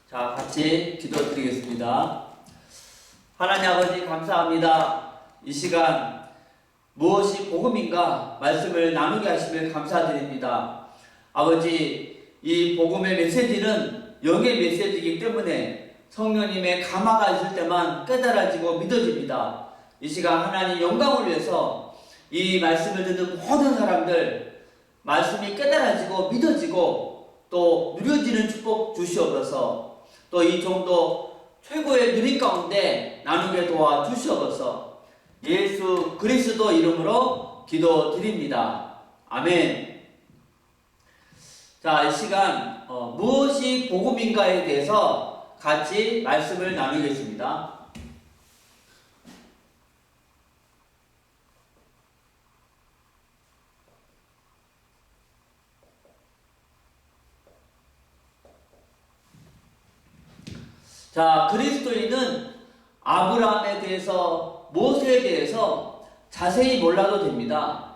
자, 같이 기도드리겠습니다. 하나님 아버지 감사합니다. 이 시간 무엇이 복음인가 말씀을 나누게 하시면 감사드립니다. 아버지, 이 복음의 메시지는 영의 메시지이기 때문에 성령님의 감화가 있을 때만 깨달아지고 믿어집니다. 이 시간 하나님 영광을 위해서 이 말씀을 듣는 모든 사람들 말씀이 깨달아지고 믿어지고 또 누려지는 축복 주시옵소서. 또 이 정도 최고의 누림 가운데 나누게 도와주시옵소서. 예수 그리스도 이름으로 기도드립니다. 아멘. 자, 이 시간 무엇이 복음인가에 대해서 같이 말씀을 나누겠습니다. 자, 그리스도인은 아브라함에 대해서, 모세에 대해서 자세히 몰라도 됩니다.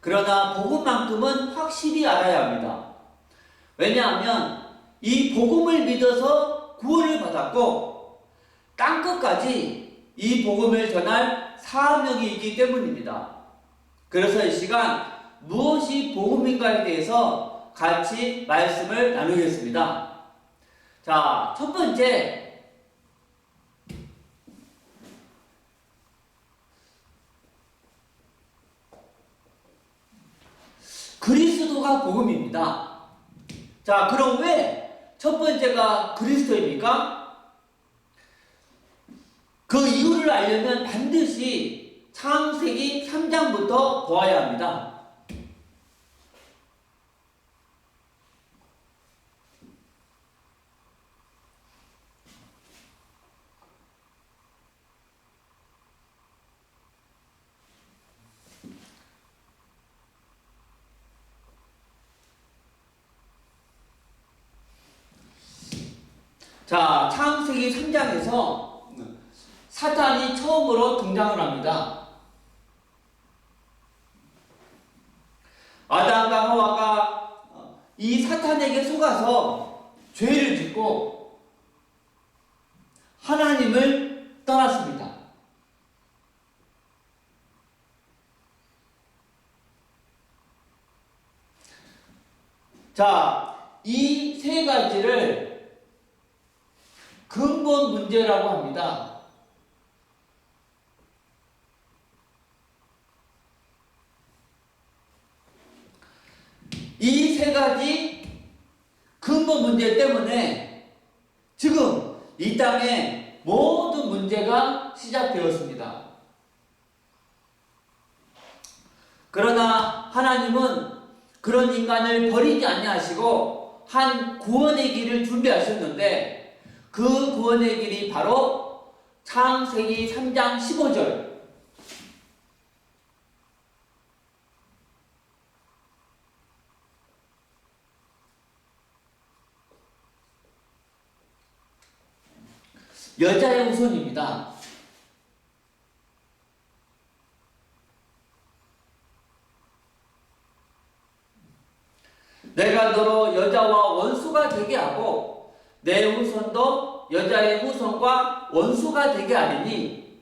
그러나 복음만큼은 확실히 알아야 합니다. 왜냐하면 이 복음을 믿어서 구원을 받았고 땅끝까지 이 복음을 전할 사명이 있기 때문입니다. 그래서 이 시간 무엇이 복음인가에 대해서 같이 말씀을 나누겠습니다. 자, 첫 번째, 그리스도가 복음입니다. 자, 그럼 왜 첫 번째가 그리스도입니까? 그 이유를 알려면 반드시 창세기 3장부터 보아야 합니다. 자, 창세기 3장에서 사탄이 처음으로 등장을 합니다. 아담과 하와가 이 사탄에게 속아서 죄를 짓고 하나님을 떠났습니다. 자, 이 세 가지를 근본 문제라고 합니다. 이 세 가지 근본 문제 때문에 지금 이 땅에 모든 문제가 시작되었습니다. 그러나 하나님은 그런 인간을 버리지 아니하시고 한 구원의 길을 준비하셨는데 그 구원의 길이 바로 창세기 3장 15절. 여자의 후손입니다. 내가 너로 여자와 원수가 되게 하고 내 후손도 여자의 후손과 원수가 되게 하리니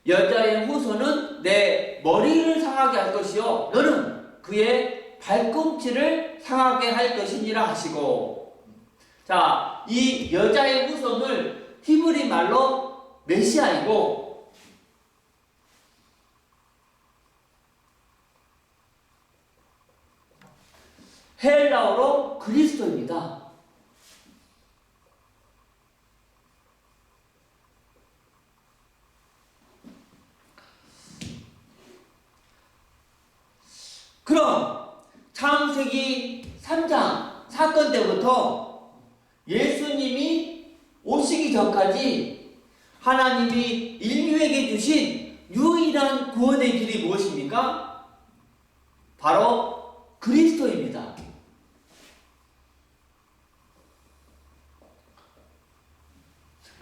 여자의 후손은 내 머리를 상하게 할 것이요 너는 그의 발꿈치를 상하게 할 것이니라 하시고. 자, 이 여자의 후손을 히브리 말로 메시아이고 헬라어로 그리스도입니다. 그럼 창세기 3장 사건 때부터 예수님이 오시기 전까지 하나님이 인류에게 주신 유일한 구원의 길이 무엇입니까? 바로 그리스도입니다.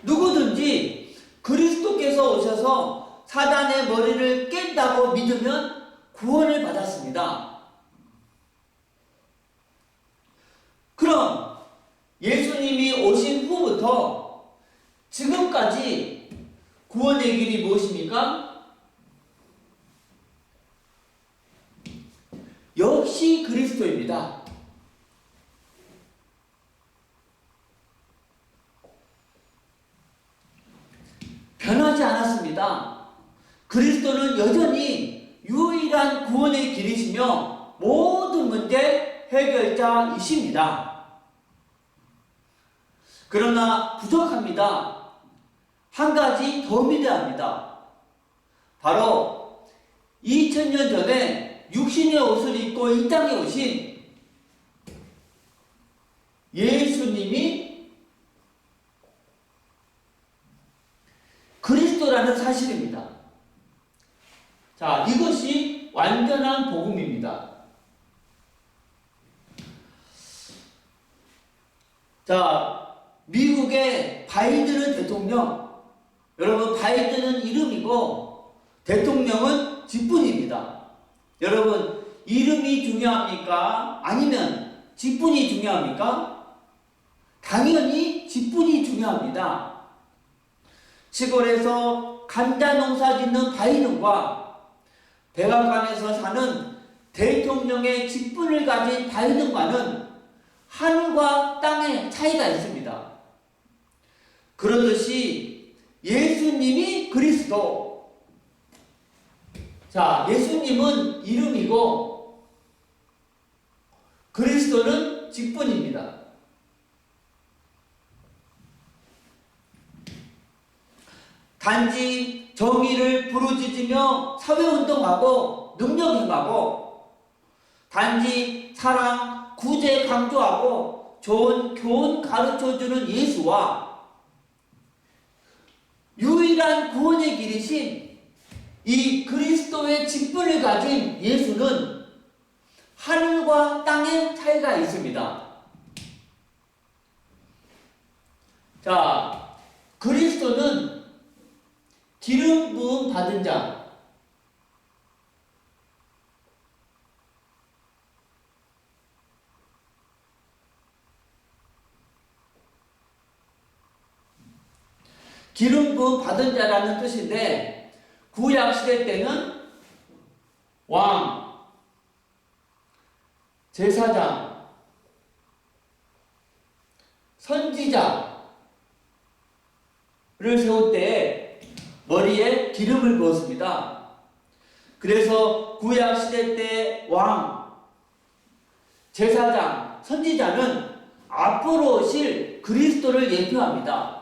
누구든지 그리스도께서 오셔서 사단의 머리를 깬다고 믿으면 구원을 받았습니다. 그럼 예수님이 오신 후부터 끝까지 구원의 길이 무엇입니까? 역시 그리스도입니다. 변하지 않았습니다. 그리스도는 여전히 유일한 구원의 길이시며 모든 문제 해결자이십니다. 그러나 부족합니다. 한 가지 더 믿어야 합니다. 바로 2000년 전에 육신의 옷을 입고 이 땅에 오신 예수님이 그리스도라는 사실입니다. 자, 이것이 완전한 복음입니다. 자, 미국의 바이든 대통령, 여러분 바이든은 이름이고 대통령은 직분입니다. 여러분 이름이 중요합니까? 아니면 직분이 중요합니까? 당연히 직분이 중요합니다. 시골에서 감자 농사 짓는 바이든과 백악관에서 사는 대통령의 직분을 가진 바이든과는 하늘과 땅의 차이가 있습니다. 그러듯이 예수님이 그리스도. 자, 예수님은 이름이고 그리스도는 직분입니다. 단지 정의를 부르짖으며 사회운동하고 능력행하고 단지 사랑, 구제 강조하고 좋은 교훈 가르쳐주는 예수와 유일한 구원의 길이신 이 그리스도의 직분을 가진 예수는 하늘과 땅의 차이가 있습니다. 자, 그리스도는 기름 부음 받은 자, 기름 부음 받은 자라는 뜻인데 구약 시대 때는 왕, 제사장, 선지자를 세울 때 머리에 기름을 부었습니다. 그래서 구약 시대 때 왕, 제사장, 선지자는 앞으로 오실 그리스도를 예표합니다.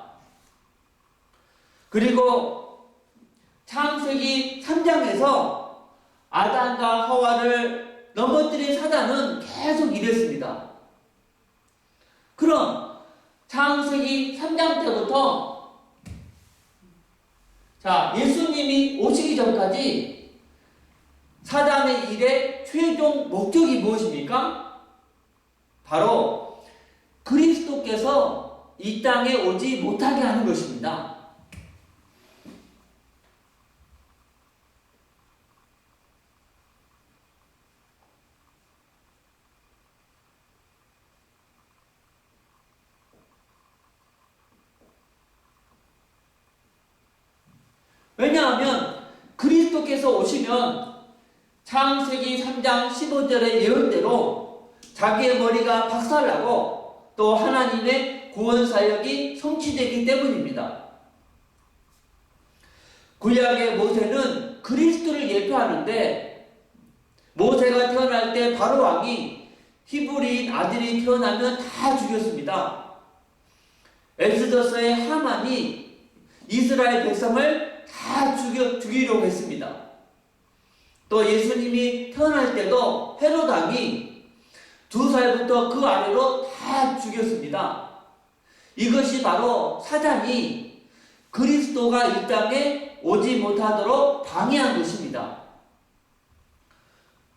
그리고 창세기 3장에서 아담과 하와를 넘어뜨린 사단은 계속 이랬습니다. 그럼 창세기 3장 때부터 자, 예수님이 오시기 전까지 사단의 일의 최종 목적이 무엇입니까? 바로 그리스도께서 이 땅에 오지 못하게 하는 것입니다. 왜냐하면 그리스도께서 오시면 창세기 3장 15절의 예언대로 자기의 머리가 박살나고 또 하나님의 구원사역이 성취되기 때문입니다. 구약의 모세는 그리스도를 예표하는데 모세가 태어날 때 바로 왕이 히브리인 아들이 태어나면 다 죽였습니다. 엑스더스의 하만이 이스라엘 백성을 다 죽이려고 했습니다. 또 예수님이 태어날 때도 헤롯 왕이 2살부터 그 아래로 다 죽였습니다. 이것이 바로 사단이 그리스도가 이 땅에 오지 못하도록 방해한 것입니다.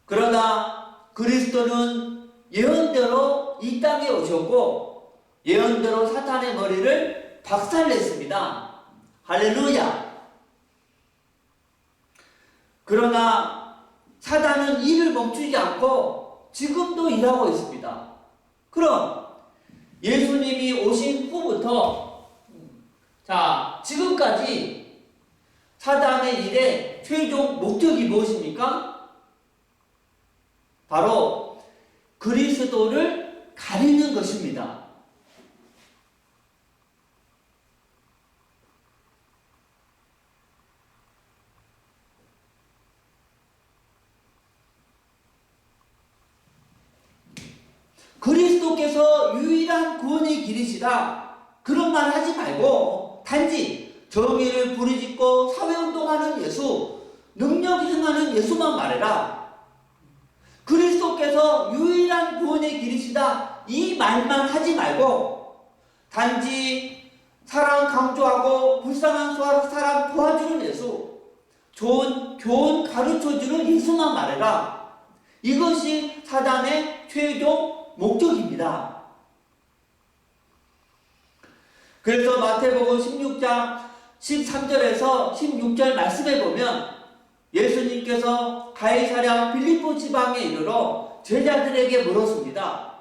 그러나 그리스도는 예언대로 이 땅에 오셨고 예언대로 사탄의 머리를 박살냈습니다. 할렐루야! 그러나 사단은 일을 멈추지 않고 지금도 일하고 있습니다. 그럼 예수님이 오신 후부터 자, 자, 지금까지 사단의 일의 최종 목적이 무엇입니까? 바로 그리스도를 가리는 것입니다. 그리스도께서 유일한 구원의 길이시다. 그런 말 하지 말고 단지 정의를 부르짖고 사회운동하는 예수, 능력 행하는 예수만 말해라. 그리스도께서 유일한 구원의 길이시다. 이 말만 하지 말고 단지 사랑 강조하고 불쌍한 사람 도와주는 예수, 좋은 교훈 가르쳐주는 예수만 말해라. 이것이 사단의 최종 목적입니다. 그래서 마태복음 16장 13절에서 16절 말씀에 보면 예수님께서 가이사랴 빌립보 지방에 이르러 제자들에게 물었습니다.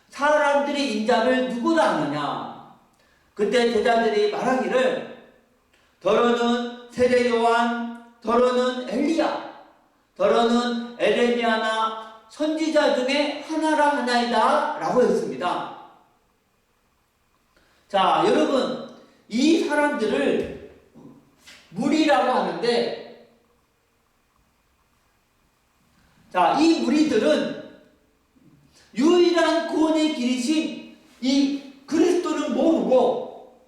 사람들이 인자를 누구라 하느냐? 그때 제자들이 말하기를 더러는 세례 요한, 더러는 엘리야, 더러는 에레미야나 선지자 중에 하나라 하나이다 라고 했습니다. 자, 여러분, 이 사람들을 무리라고 하는데, 자, 이 무리들은 유일한 구원의 길이신 이 그리스도를 모르고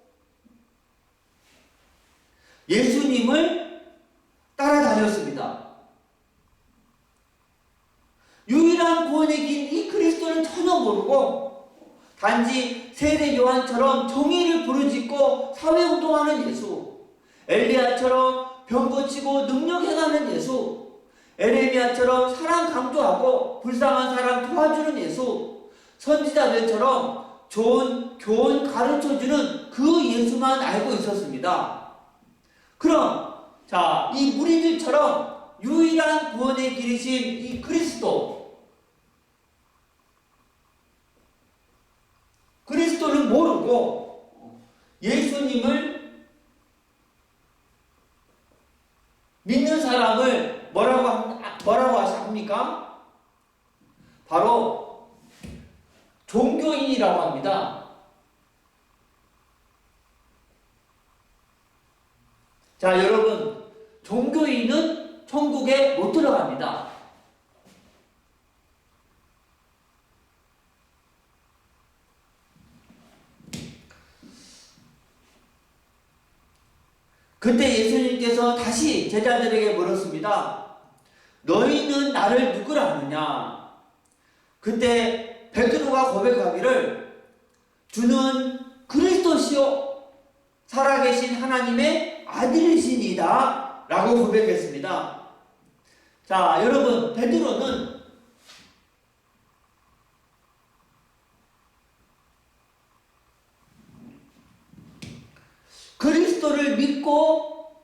예수님을 따라다녔습니다. 유일한 구원의 길 이 그리스도를 전혀 모르고 단지 세례 요한처럼 정의를 부르짖고 사회운동하는 예수, 엘리야처럼 병 고치고 능력 행하는 예수, 에레미야처럼 사랑 강조하고 불쌍한 사람 도와주는 예수, 선지자들처럼 좋은 교훈 가르쳐주는 그 예수만 알고 있었습니다. 그럼 자, 이 무리들처럼 유일한 구원의 길이신 이 그리스도를 모르고 예수님을 믿는 사람을 뭐라고 합니까? 바로 종교인이라고 합니다. 자, 여러분, 종교인은 천국에 못 들어갑니다. 그때 예수님께서 다시 제자들에게 물었습니다. 너희는 나를 누구라 하느냐? 그때 베드로가 고백하기를 주는 그리스도시요 살아계신 하나님의 아들이시니이다 라고 고백했습니다. 자, 여러분, 베드로는 그리스도를 믿고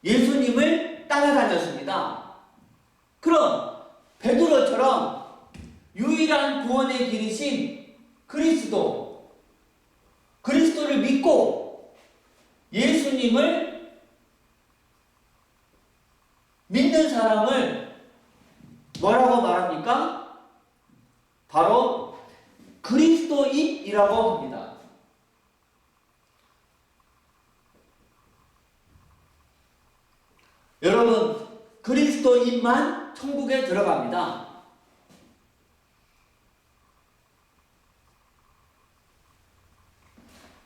예수님을 따라다녔습니다. 그럼 베드로처럼 유일한 구원의 길이신 그리스도를 믿고 예수님을 믿는 사람을 뭐라고 말합니까? 바로 그리스도인이라고 합니다. 여러분, 그리스도인만 천국에 들어갑니다.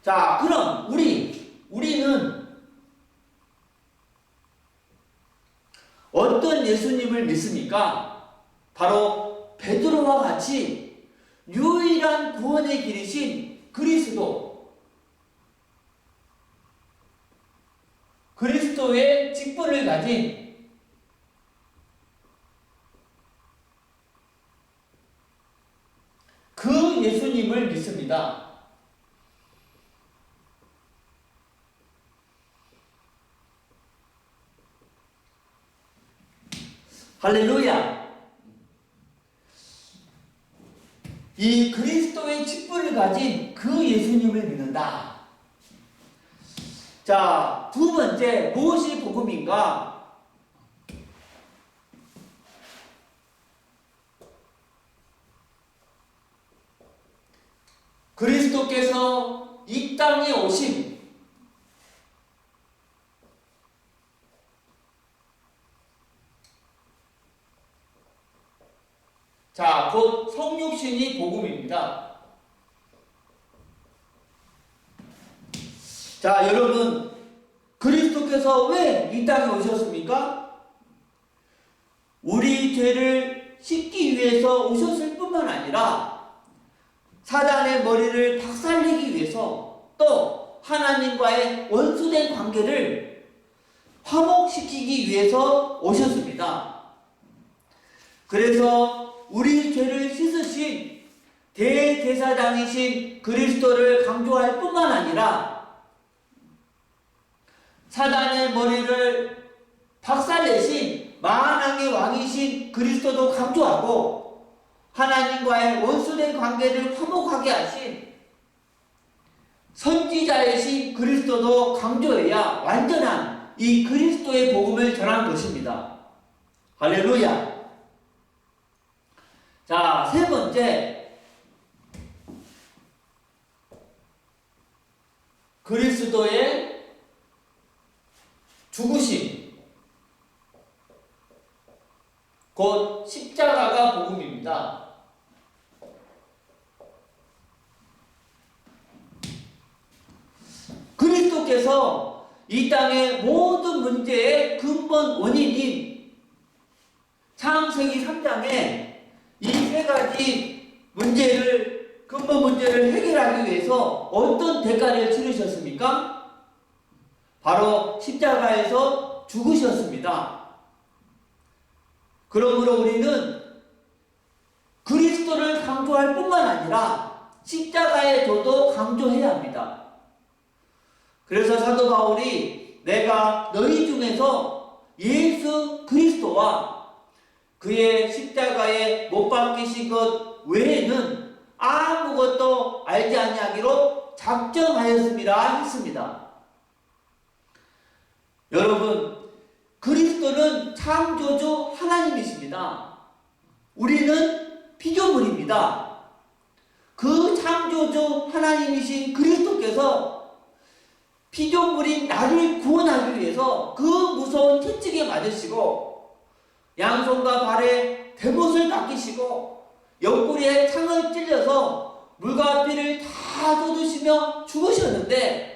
자, 그럼 우리는 어떤 예수님을 믿습니까? 바로 베드로와 같이 유일한 구원의 길이신 그리스도의 직분을 가진 그 예수님을 믿습니다. 할렐루야! 이 그리스도의 직분을 가진 그 예수님을 믿는다. 자, 두 번째, 무엇이 복음인가? 그리스도께서 이 땅에 오심. 자, 곧 성육신이 복음입니다. 자, 여러분, 그리스도께서 왜 이 땅에 오셨습니까? 우리 죄를 씻기 위해서 오셨을 뿐만 아니라 사단의 머리를 박살내기 위해서 또 하나님과의 원수된 관계를 화목시키기 위해서 오셨습니다. 그래서 우리 죄를 씻으신 대제사장이신 그리스도를 강조할 뿐만 아니라 사단의 머리를 박살내신 만왕의 왕이신 그리스도도 강조하고 하나님과의 원수된 관계를 화목하게 하신 선지자이신 그리스도도 강조해야 완전한 이 그리스도의 복음을 전한 것입니다. 할렐루야. 자, 세 번째, 그리스도의 죽으심, 곧 십자가가 복음입니다. 그리스도께서 이 땅의 모든 문제의 근본 원인인 창세기 3장에 이 세 가지 문제를, 근본 문제를 해결하기 위해서 어떤 대가를 치르셨습니까? 바로 십자가에서 죽으셨습니다. 그러므로 우리는 그리스도를 강조할 뿐만 아니라 십자가의 도도 강조해야 합니다. 그래서 사도 바울이 내가 너희 중에서 예수 그리스도와 그의 십자가에 못 박히신 것 외에는 아무것도 알지 아니하기로 작정하였습니다 했습니다. 여러분, 그리스도는 창조주 하나님이십니다. 우리는 피조물입니다. 그 창조주 하나님이신 그리스도께서 피조물인 나를 구원하기 위해서 그 무서운 채찍에 맞으시고 양손과 발에 대못을 박히시고 옆구리에 창을 찔려서 물과 피를 다 쏟으시며 죽으셨는데,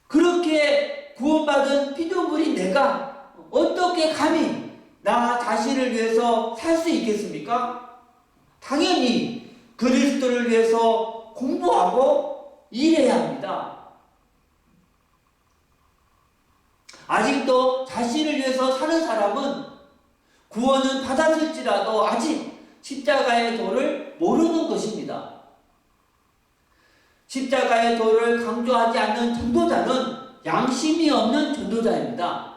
그렇게 구원받은 피조물인 내가 어떻게 감히 나 자신을 위해서 살 수 있겠습니까? 당연히 그리스도를 위해서 공부하고 일해야 합니다. 아직도 자신을 위해서 사는 사람은 구원은 받았을지라도 아직 십자가의 도를 모르는 것입니다. 십자가의 도를 강조하지 않는 전도자는 양심이 없는 전도자입니다.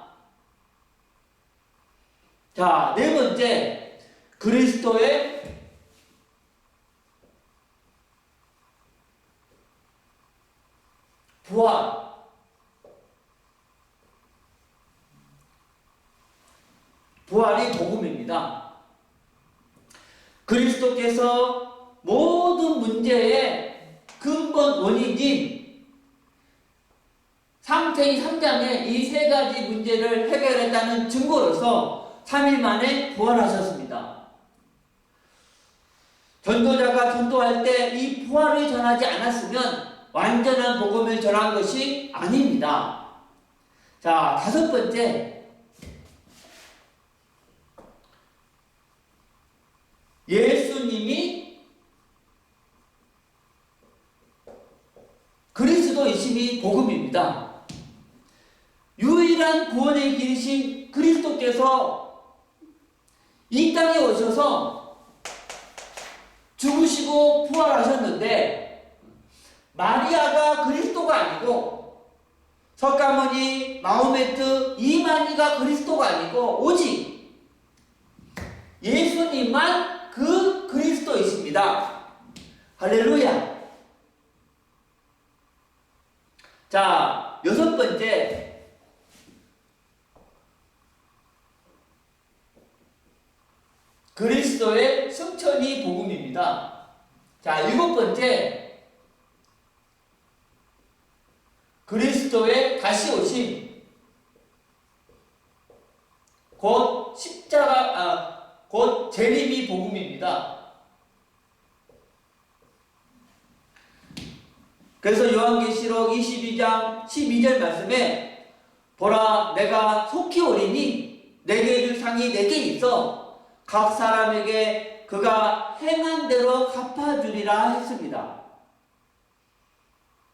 자, 네 번째, 그리스도의 부활. 부활이 복음입니다. 그리스도께서 모든 문제의 근본 원인인 창세기 3장의 이 세 가지 문제를 해결했다는 증거로서 3일 만에 부활하셨습니다. 전도자가 전도할 때 이 부활을 전하지 않았으면 완전한 복음을 전한 것이 아닙니다. 자, 다섯 번째, 예수님이 그리스도이심이 복음입니다. 유일한 구원의 길이신 그리스도께서 이 땅에 오셔서 죽으시고 부활하셨는데, 마리아가 그리스도가 아니고 석가모니, 마호메트, 이만희가 그리스도가 아니고 오직 예수님만 그 그리스도이십니다. 할렐루야. 자, 여섯 번째. 그리스도의 승천이 복음입니다. 자, 일곱 번째. 그리스도의 다시 오심. 곧 곧 재림이 복음입니다. 그래서 요한계시록 22장 12절 말씀에 보라 내가 속히 오리니 내게 줄 상이 내게 있어 각 사람에게 그가 행한 대로 갚아주리라 했습니다.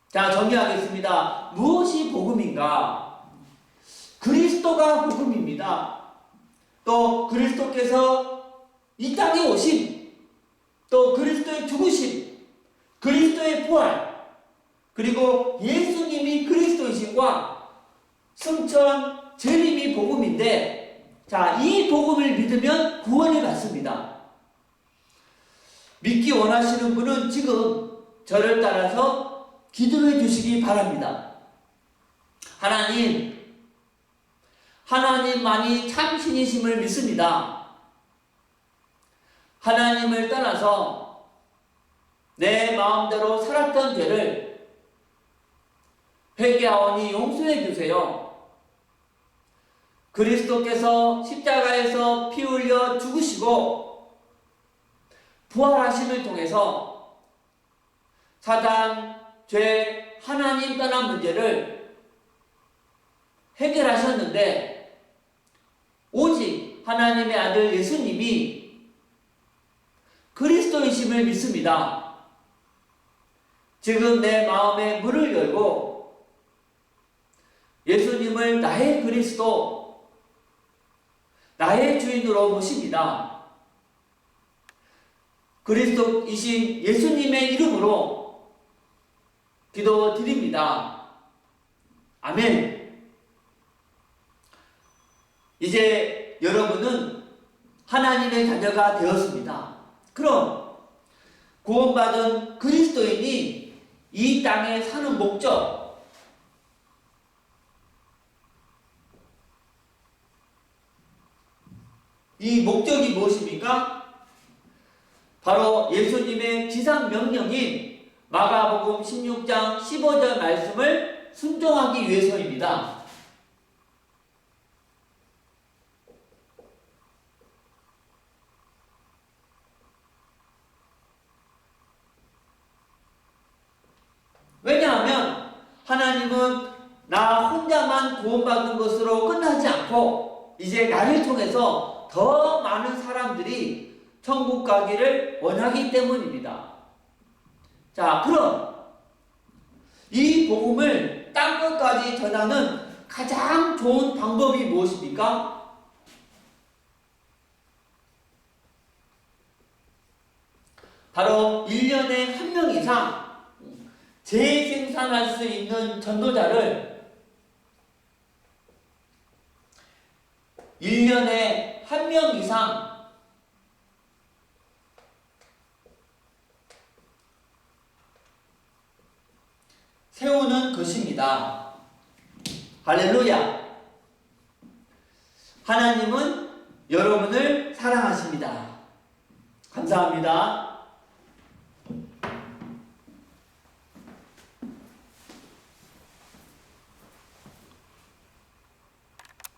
자, 정리하겠습니다. 무엇이 복음인가? 그리스도가 복음입니다. 또 그리스도께서 이 땅에 오심, 또 그리스도의 죽으심, 그리스도의 부활, 그리고 예수님이 그리스도이심과 승천, 재림이 복음인데, 자, 이 복음을 믿으면 구원을 받습니다. 믿기 원하시는 분은 지금 저를 따라서 기도해 주시기 바랍니다. 하나님만이 참신이심을 믿습니다. 하나님을 떠나서 내 마음대로 살았던 죄를 회개하오니 용서해 주세요. 그리스도께서 십자가에서 피 흘려 죽으시고 부활하심을 통해서 사단, 죄, 하나님 떠난 문제를 해결하셨는데 오직 하나님의 아들 예수님이 그리스도이심을 믿습니다. 지금 내 마음에 문을 열고 예수님을 나의 그리스도, 나의 주인으로 모십니다. 그리스도이신 예수님의 이름으로 기도드립니다. 아멘. 이제 여러분은 하나님의 자녀가 되었습니다. 그럼 구원받은 그리스도인이 이 땅에 사는 목적, 이 목적이 무엇입니까? 바로 예수님의 지상명령인 마가복음 16장 15절 말씀을 순종하기 위해서입니다. 왜냐하면 하나님은 나 혼자만 구원받는 것으로 끝나지 않고 이제 나를 통해서 더 많은 사람들이 천국 가기를 원하기 때문입니다. 자, 그럼 이 복음을 땅끝까지 전하는 가장 좋은 방법이 무엇입니까? 바로 1년에 한 명 이상 재생산할 수 있는 전도자를 1년에 한 명 이상 세우는 것입니다. 할렐루야! 하나님은 여러분을 사랑하십니다. 감사합니다.